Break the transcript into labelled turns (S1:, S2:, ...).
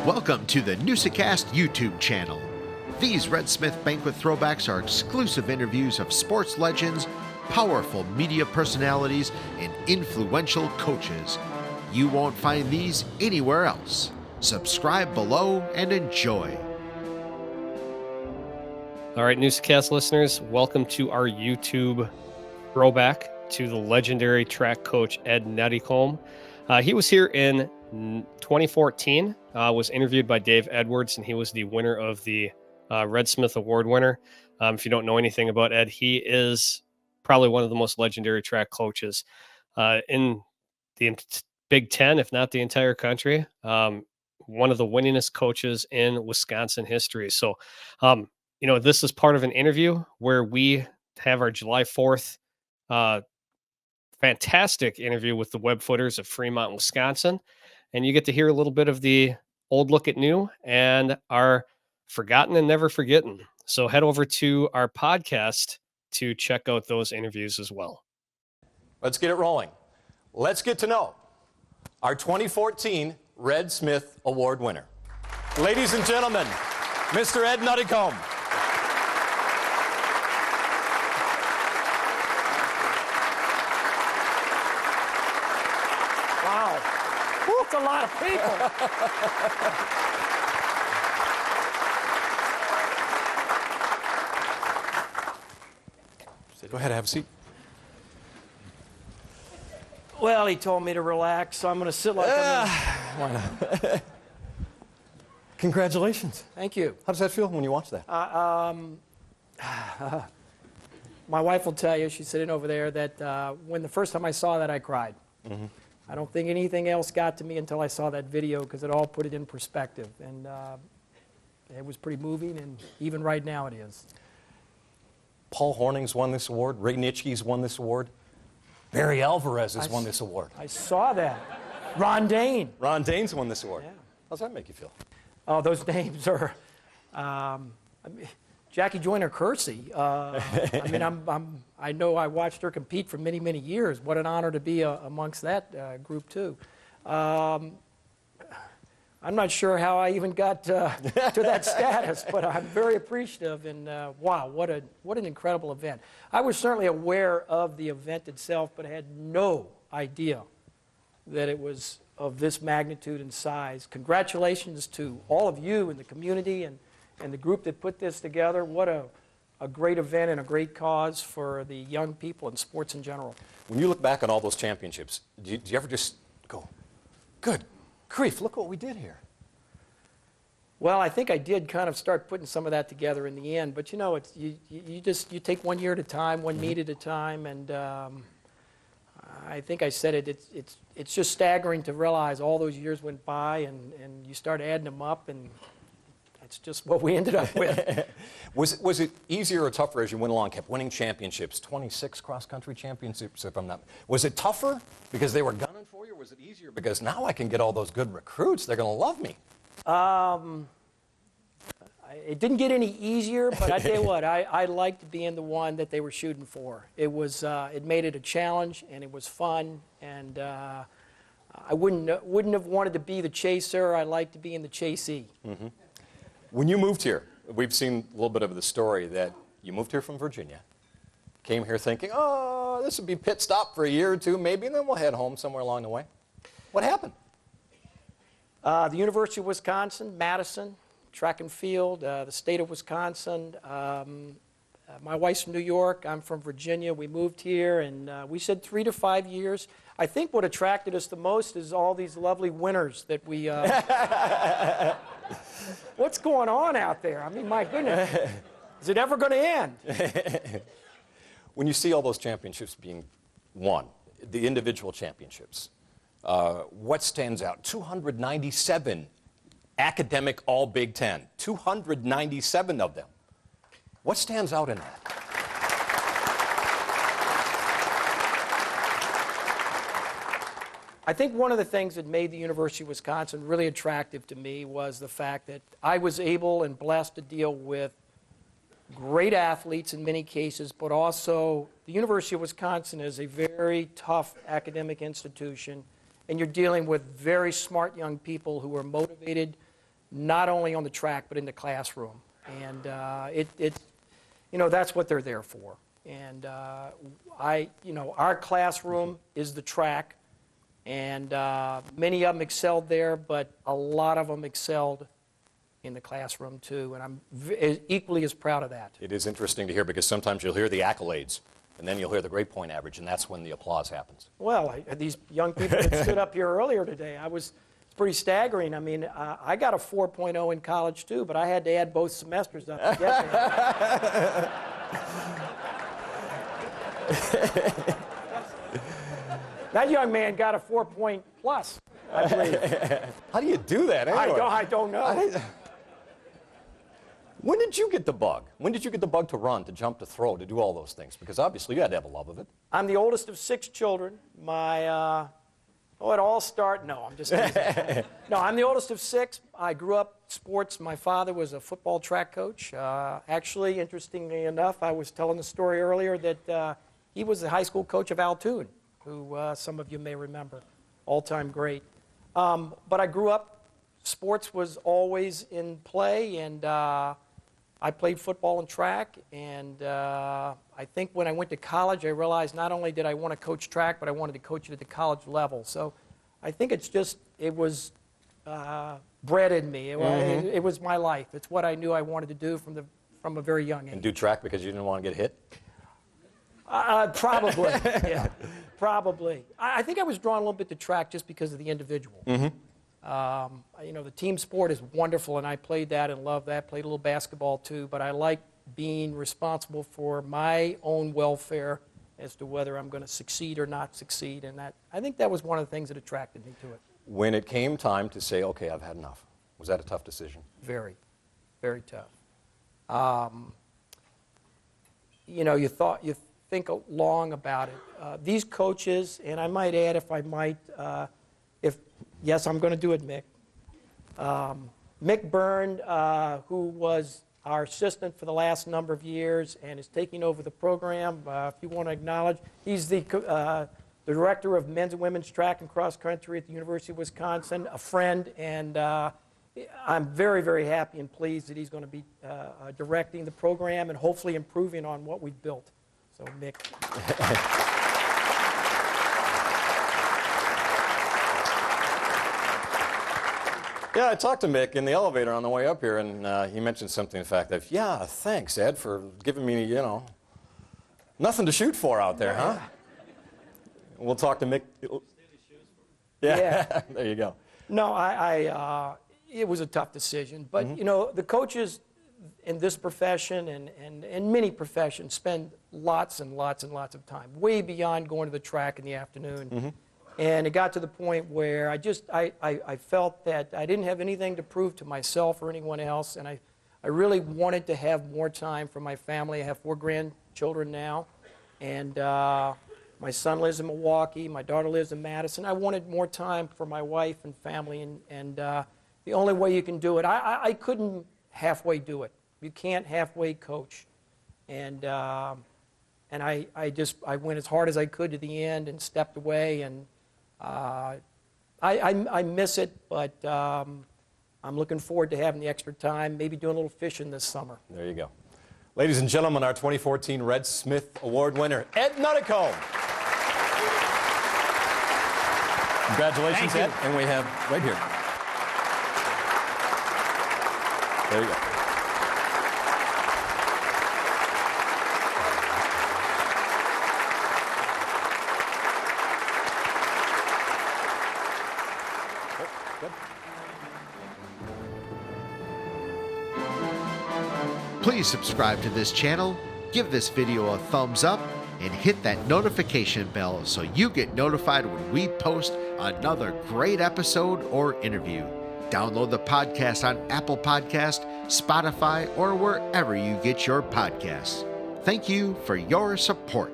S1: Welcome to the Newsa-Cast YouTube channel. These Red Smith Banquet throwbacks are exclusive interviews of sports legends, powerful media personalities, and influential coaches. You won't find these anywhere else. Subscribe below and enjoy.
S2: All right, Newsa-Cast listeners, welcome to our YouTube throwback to the legendary track coach Ed Nuttycombe. He was here in 2014, was interviewed by Dave Edwards, and he was the winner of the Red Smith Award winner. If you don't know anything about Ed, he is probably one of the most legendary track coaches in the Big Ten, if not the entire country. One of the winningest coaches in Wisconsin history. So, this is part of an interview where we have our July 4th fantastic interview with the web footers of Fremont, Wisconsin. And you get to hear a little bit of the old look at new and our forgotten and never forgotten. So head over to our podcast to check out those interviews as well.
S3: Let's get it rolling. Let's get to know our 2014 Red Smith Award winner. Ladies and gentlemen, Mr. Ed Nuttycombe.
S4: Wow. That's a lot of people.
S3: Go ahead, have a seat.
S4: Well, he told me to relax, so I'm going to sit like I'm in.
S3: Why not? Congratulations.
S4: Thank you.
S3: How does that feel when you watch that?
S4: My wife will tell you, she's sitting over there, that when the first time I saw that, I cried. Mm-hmm. I don't think anything else got to me until I saw that video, because it all put it in perspective. And it was pretty moving, and even right now it is.
S3: Paul Hornung's won this award. Ray Nitschke's won this award. Barry Alvarez has won this award.
S4: I saw that. Ron Dane.
S3: Ron Dane's won this award.
S4: Yeah.
S3: How's that make you feel?
S4: Oh, those names are Jackie Joyner-Kersee. I know I watched her compete for many, many years. What an honor to be amongst that group too. I'm not sure how I even got to that status, but I'm very appreciative. And wow, what an incredible event! I was certainly aware of the event itself, but I had no idea that it was of this magnitude and size. Congratulations to all of you in the community and the group that put this together. What a great event and a great cause for the young people and sports in general.
S3: When you look back on all those championships, do you ever just go, good grief, look what we did here?
S4: Well, I think I did kind of start putting some of that together in the end, but it's you take 1 year at a time, one meet at a time, and I think I said it's just staggering to realize all those years went by, and you start adding them up, and it's just what we ended up with.
S3: Was it easier or tougher as you went along, kept winning championships, 26 cross-country championships, if I'm not... Was it tougher because they were gunning for you, or was it easier because now I can get all those good recruits, they're going to love me?
S4: It didn't get any easier, but I tell you what, I liked being the one that they were shooting for. It was, it made it a challenge, and it was fun, and I wouldn't have wanted to be the chaser. I liked to be in the chasee. Mm-hmm.
S3: When you moved here, we've seen a little bit of the story that you moved here from Virginia, came here thinking, oh, this would be pit stop for a year or two maybe, and then we'll head home somewhere along the way. What happened?
S4: The University of Wisconsin, Madison, track and field, the state of Wisconsin. My wife's from New York. I'm from Virginia. We moved here, and we said 3 to 5 years. I think what attracted us the most is all these lovely winters that we... What's going on out there? I mean, my goodness. Is it ever going to end?
S3: When you see all those championships being won, the individual championships, what stands out? 297 academic all Big Ten, 297 of them. What stands out in that?
S4: I think one of the things that made the University of Wisconsin really attractive to me was the fact that I was able and blessed to deal with great athletes in many cases, but also the University of Wisconsin is a very tough academic institution, and you're dealing with very smart young people who are motivated not only on the track but in the classroom. And that's what they're there for. And our classroom is the track, and many of them excelled there, but a lot of them excelled in the classroom too, and I'm equally as proud of that.
S3: It is interesting to hear, because sometimes you'll hear the accolades, and then you'll hear the grade point average, and that's when the applause happens.
S4: Well, these young people that stood up here earlier today, it's pretty staggering. I mean, I got a 4.0 in college too, but I had to add both semesters up to get there. That young man got a 4-point plus, I believe.
S3: How do you do that anyway?
S4: I don't know.
S3: When did you get the bug? When did you get the bug to run, to jump, to throw, to do all those things? Because obviously you had to have a love of it.
S4: I'm the oldest of 6 children. It all started. No, I'm just kidding. No, I'm the oldest of 6. I grew up sports. My father was a football track coach. Actually, interestingly enough, I was telling the story earlier that he was the high school coach of Altoon, who some of you may remember, all-time great. But I grew up, sports was always in play, and I played football and track, and I think when I went to college, I realized not only did I want to coach track, but I wanted to coach it at the college level. So I think it was bred in me. It was my life. It's what I knew I wanted to do from a very young age.
S3: And do track because you didn't want to get hit?
S4: Probably, yeah, probably. I think I was drawn a little bit to track just because of the individual. The team sport is wonderful, and I played that and loved that. Played a little basketball too, but I like being responsible for my own welfare as to whether I'm going to succeed or not succeed, and I think that was one of the things that attracted me to it.
S3: When it came time to say, okay, I've had enough, was that a tough decision?
S4: Very, very tough. You think long about it. These coaches, and I might add, if I might, yes, I'm going to do it, Mick. Mick Byrne, who was our assistant for the last number of years and is taking over the program, if you want to acknowledge, he's the director of men's and women's track and cross country at the University of Wisconsin, a friend, and I'm very, very happy and pleased that he's going to be directing the program and hopefully improving on what we've built. So, Mick.
S3: Yeah, I talked to Mick in the elevator on the way up here, and he mentioned something, in fact, that, yeah, thanks, Ed, for giving me, nothing to shoot for out there, huh? We'll talk to Mick. Yeah. There you go.
S4: No, it was a tough decision, but, the coaches in this profession and many professions spend lots and lots and lots of time, way beyond going to the track in the afternoon. And it got to the point where I felt that I didn't have anything to prove to myself or anyone else, and I really wanted to have more time for my family. I have 4 grandchildren now, and my son lives in Milwaukee, my daughter lives in Madison. I wanted more time for my wife and family, and the only way you can do it, I couldn't halfway do it. You can't halfway coach. And I went as hard as I could to the end and stepped away, and I miss it, but I'm looking forward to having the extra time, maybe doing a little fishing this summer.
S3: There you go. Ladies and gentlemen, our 2014 Red Smith Award winner, Ed Nuttycombe. Congratulations, Ed. And we have right here. There you go.
S1: Please subscribe to this channel, give this video a thumbs up, and hit that notification bell so you get notified when we post another great episode or interview. Download the podcast on Apple Podcast, Spotify, or wherever you get your podcasts. Thank you for your support.